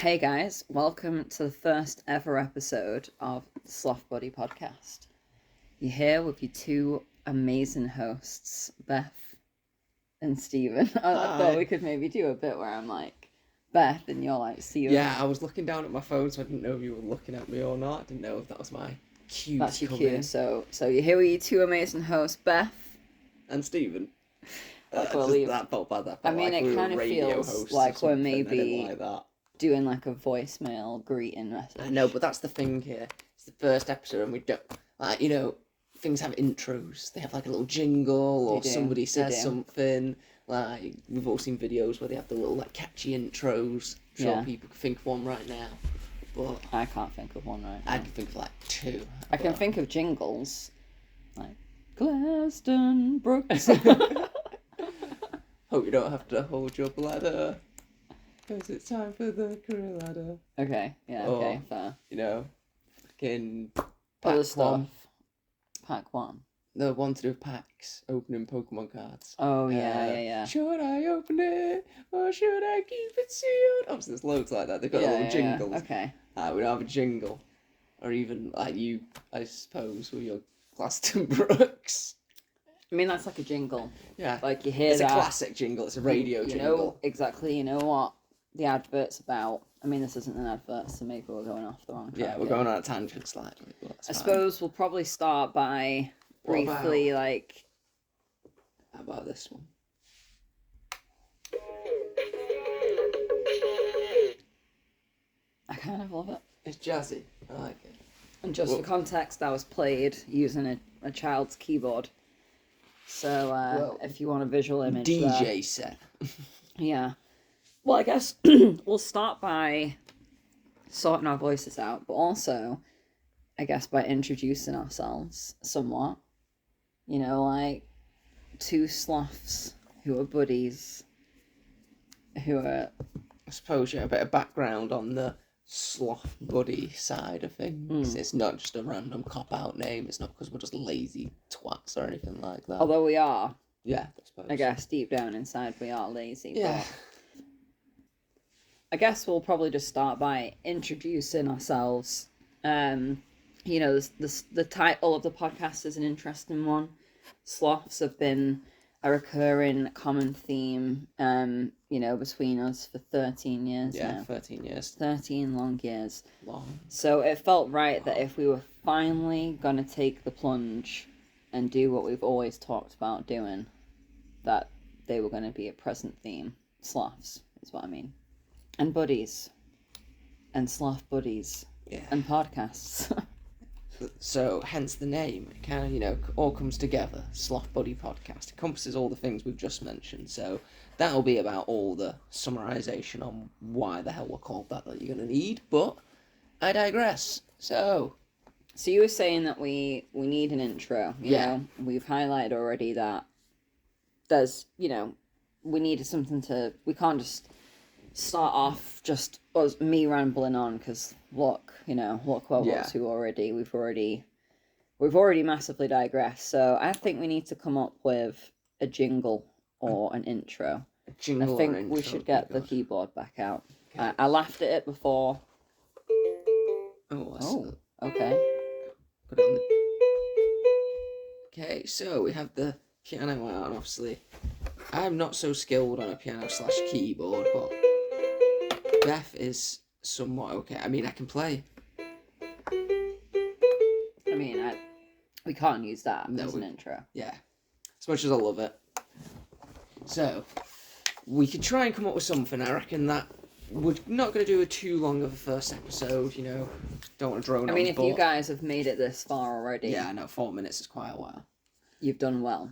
Hey guys, welcome to the first ever episode of the Sloth Buddy podcast. You're here with your two amazing hosts, Beth and Stephen. I thought we could maybe do a bit where I'm like Beth and you're like Stephen. Yeah, I was looking down at my phone, so I didn't know if you were looking at me or not. I didn't know if that was my cue. That's your cue. So you're here with your two amazing hosts, Beth and Stephen. That felt bad. That felt I mean, like it kind of feels like we're maybe like that. Doing like a voicemail greeting message. I know, but that's the thing here. It's the first episode, and we don't things have intros. They have like a little jingle, or somebody says something. Like we've all seen videos where they have the little like catchy intros. I'm sure people can think of one right now, but I can't think of one right now. I can think of like two. I can think of jingles, like Glastonbrooks. Hope you don't have to hold your bladder, 'cause it's time for the career ladder. Okay, yeah, okay, fair. You know, fucking other stuff. Pack 1. The one to do with packs, opening Pokemon cards. Oh, yeah. Should I open it, or should I keep it sealed? Obviously, there's loads like that. They've got little jingles. Yeah. Okay. We don't have a jingle. Or even, like you, I suppose, with your Glastonbrooks. I mean, that's like a jingle. Yeah. Like, you hear it's that. It's a classic jingle. It's a radio jingle. Know exactly, you know what the advert's about. I mean, this isn't an advert, so maybe we're going off the wrong track. Yeah, we're going on a tangent slightly. I suppose we'll probably start by briefly, like... How about this one? I kind of love it. It's jazzy. I like it. And just for context, that was played using a child's keyboard. So if you want a visual image DJ set. Yeah. Well, I guess we'll start by sorting our voices out, but also, I guess, by introducing ourselves somewhat. You know, like two sloths who are buddies, who are... I suppose, a bit of background on the Sloth Buddy side of things. It's not just a random cop-out name. It's not because we're just lazy twats or anything like that. Although we are. Yeah, I suppose. I guess deep down inside we are lazy. Yeah. But I guess we'll probably just start by introducing ourselves. You know, the title of the podcast is an interesting one. Sloths have been a recurring common theme, you know, between us for 13 years now. Yeah, 13 years. 13 long years. Long. So it felt right that if we were finally going to take the plunge and do what we've always talked about doing, that they were going to be a present theme. Sloths is what I mean. And buddies. And sloth buddies. Yeah. And podcasts. So, hence the name. It kind of, all comes together. Sloth Buddy Podcast. Encompasses all the things we've just mentioned. So, that'll be about all the summarisation on why the hell we're called that you're going to need. But, I digress. So you were saying that we need an intro. You know? We've highlighted already that there's, we needed something to... We can't just start off just us, me rambling on, because look where we're up to already. We've already massively digressed. So I think we need to come up with a jingle or an intro. I think we should get the keyboard back out. Okay. I laughed at it before. Okay. Put it on Okay, so we have the piano out, and obviously I'm not so skilled on a piano/keyboard, but Beth is somewhat okay. I mean, I can play. I mean, we can't use that as an intro. Yeah. As much as I love it. So, we could try and come up with something. I reckon that we're not going to do a too long of a first episode, Don't want to drone on. I mean, if you guys have made it this far already... Yeah, I know, 4 minutes is quite a while. You've done well.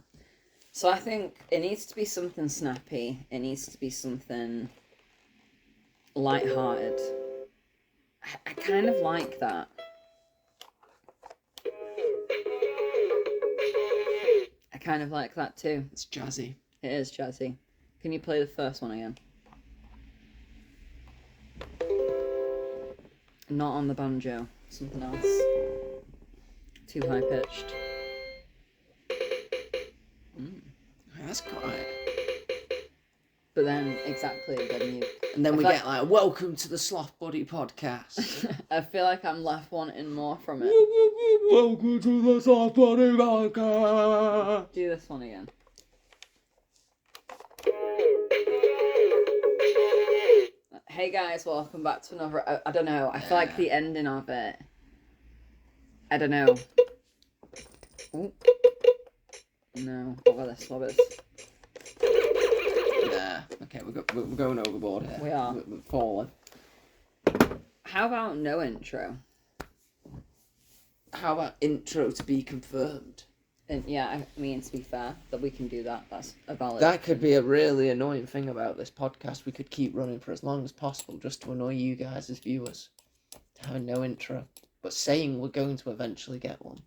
So I think it needs to be something snappy. It needs to be something lighthearted. I kind of like that. I kind of like that too. It's jazzy. It is jazzy. Can you play the first one again? Not on the banjo. Something else. Too high pitched. That's quiet. But then, exactly, then you And then we feel get like, welcome to the Sloth Buddy podcast. I feel like I'm left wanting more from it. Welcome to the Sloth Buddy podcast. Do this one again. Hey guys, welcome back to another. I don't know. I feel like the ending of it. I don't know. Ooh. No, what about this? What about this? Yeah. Okay, we're going overboard here. We are. We're falling. How about no intro? How about intro to be confirmed? And yeah, I mean, to be fair, that we can do that. That's a valid. That could be a really annoying thing about this podcast. We could keep running for as long as possible just to annoy you guys as viewers. Having no intro. But saying we're going to eventually get one.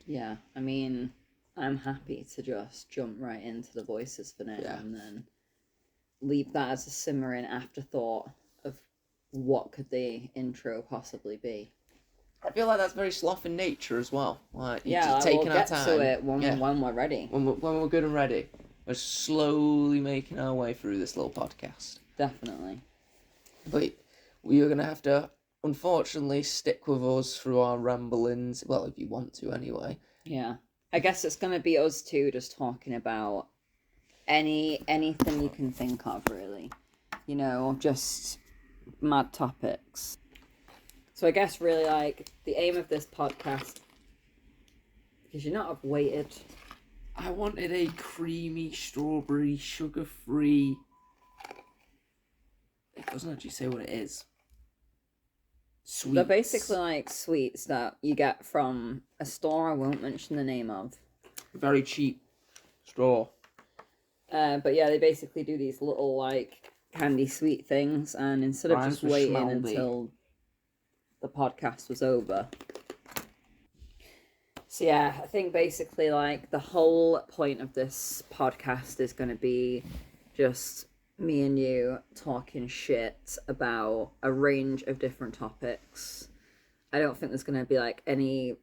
Yeah, I mean, I'm happy to just jump right into the voices for now and then leave that as a simmering afterthought of what could the intro possibly be. I feel like that's very Sloth in nature as well. Like, yeah, taking we'll our get time. to it when we're ready. When we're good and ready. We're slowly making our way through this little podcast. Definitely. But we are going to have to, unfortunately, stick with us through our ramblings. Well, if you want to, anyway. Yeah. I guess it's going to be us two just talking about anything you can think of, really. You know, just mad topics. So I guess really like the aim of this podcast, because you not have waited. I wanted a creamy, strawberry, sugar-free. It doesn't actually say what it is. Sweets. They're basically like sweets that you get from a store I won't mention the name of. Very cheap straw. But yeah, they basically do these little like candy sweet things, and instead of just waiting until the podcast was over. So yeah, I think basically like the whole point of this podcast is going to be just me and you talking shit about a range of different topics. I don't think there's going to be like any,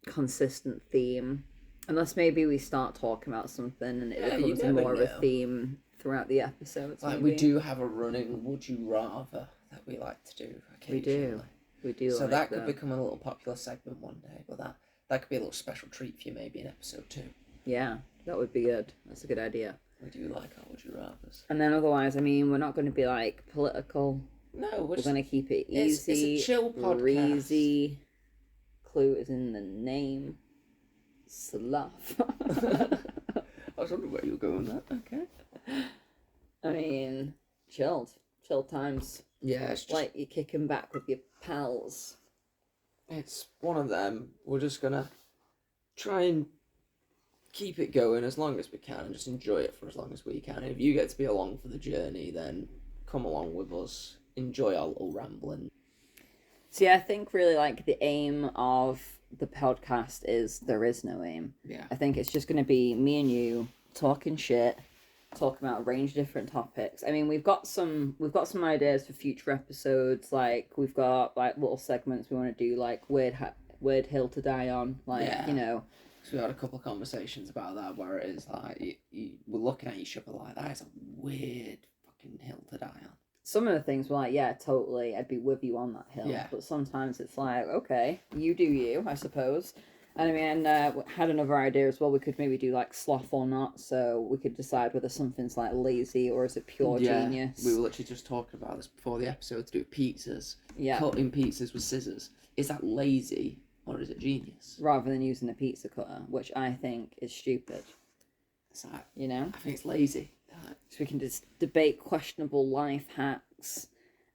consistent theme. Unless maybe we start talking about something and it becomes more of a theme throughout the episodes. Like we do have a running would you rather that we like to do occasionally. We do. So like that could become a little popular segment one day, but that could be a little special treat for you maybe in episode 2. Yeah, that would be good. That's a good idea. We do like our would you rathers. And then otherwise, I mean, we're not going to be like political. No, we're going to keep it easy. It's a chill podcast. Breezy. Clue is in the name. Sloth. I was wondering where you were going with that. Okay. I mean, chilled times. Yeah, it's just like you're kicking back with your pals. It's one of them. We're just gonna try and keep it going as long as we can and just enjoy it for as long as we can. And if you get to be along for the journey, then come along with us. Enjoy our little rambling. So yeah, I think really like the aim of the podcast is there is no aim. Yeah. I think it's just going to be me and you talking shit, talking about a range of different topics. I mean, we've got some ideas for future episodes. Like we've got like little segments we want to do, like weird hill to die on. Like So we had a couple of conversations about that where it is like we're looking at each other like that is a weird fucking hill to die on. Some of the things were like, yeah, totally, I'd be with you on that hill. Yeah. But sometimes it's like, okay, you do you, I suppose. And I mean, had another idea as well. We could maybe do like sloth or not, so we could decide whether something's like lazy or is it pure genius. We were literally just talking about this before the episode to do pizzas. Yeah. Cutting pizzas with scissors. Is that lazy or is it genius? Rather than using a pizza cutter, which I think is stupid. It's like, I think it's lazy. So we can just debate questionable life hacks.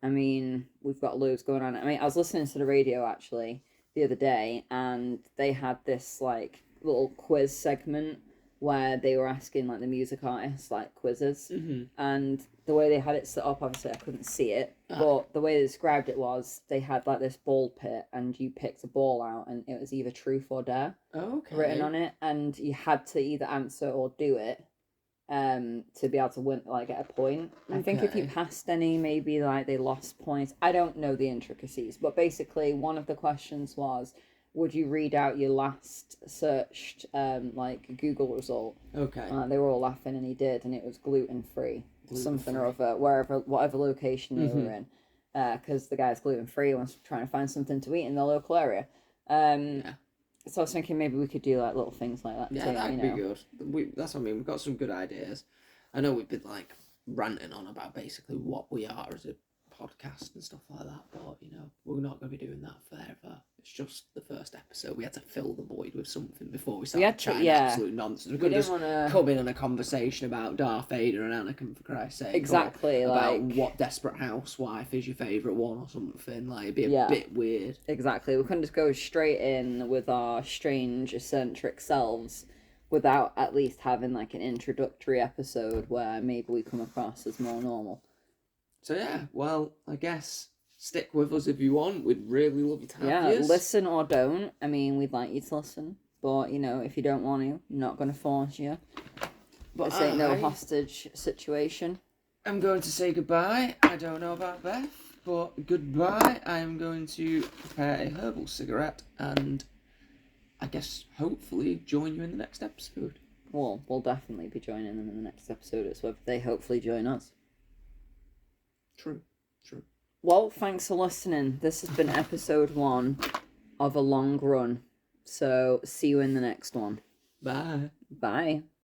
I mean, we've got loads going on. I mean, I was listening to the radio actually the other day, and they had this like little quiz segment where they were asking like the music artists like quizzes, and the way they had it set up, obviously I couldn't see it, but the way they described it was they had like this ball pit, and you picked a ball out, and it was either truth or dare written on it, and you had to either answer or do it. To be able to win, like get a point. I think if you passed any, maybe like they lost points. I don't know the intricacies, but basically one of the questions was, would you read out your last searched like Google result? Okay. They were all laughing, and he did, and it was gluten free. something or other, whatever location they were in, because the guy's gluten-free, wants trying to find something to eat in the local area. So I was thinking maybe we could do like little things like that. Yeah, too, that'd be good. That's what I mean. We've got some good ideas. I know we've been like ranting on about basically what we are as a podcast and stuff like that, but we're not going to be doing that forever. It's just the first episode. We had to fill the void with something before we started chatting absolute nonsense. We couldn't just come in on a conversation about Darth Vader and Anakin, for Christ's sake. Exactly. About what Desperate Housewife is your favourite one or something. Like, it'd be a bit weird. Exactly. We couldn't just go straight in with our strange, eccentric selves without at least having like an introductory episode where maybe we come across as more normal. So yeah, well, I guess stick with us if you want. We'd really love you to have you. Listen or don't. I mean, we'd like you to listen. But, if you don't want to, I'm not going to force you. But this ain't no hostage situation. I'm going to say goodbye. I don't know about Beth, but goodbye. I'm going to prepare a herbal cigarette and I guess hopefully join you in the next episode. Well, we'll definitely be joining them in the next episode. It's whether they hopefully join us. True. Well, thanks for listening. This has been episode 1 of a long run. So, see you in the next one. Bye. Bye.